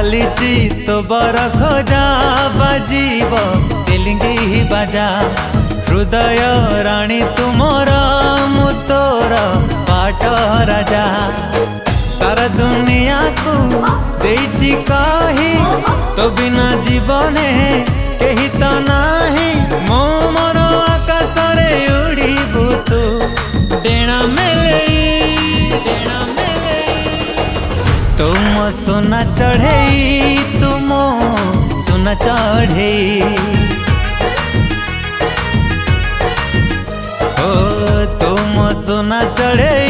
चलीची तो बर खोजा बाजीब तेलिंगी बाजा हृदय राणी तुमर मु तोर बाट राजा सारा दुनिया को देइची कही तो बिना जीवने कही तो नाही मो मोर आकाश रे उड़ीबू तू डेणा मेले तुम सोना चढ़े तुम सोना चढ़े ओ तुम सोना चढ़े।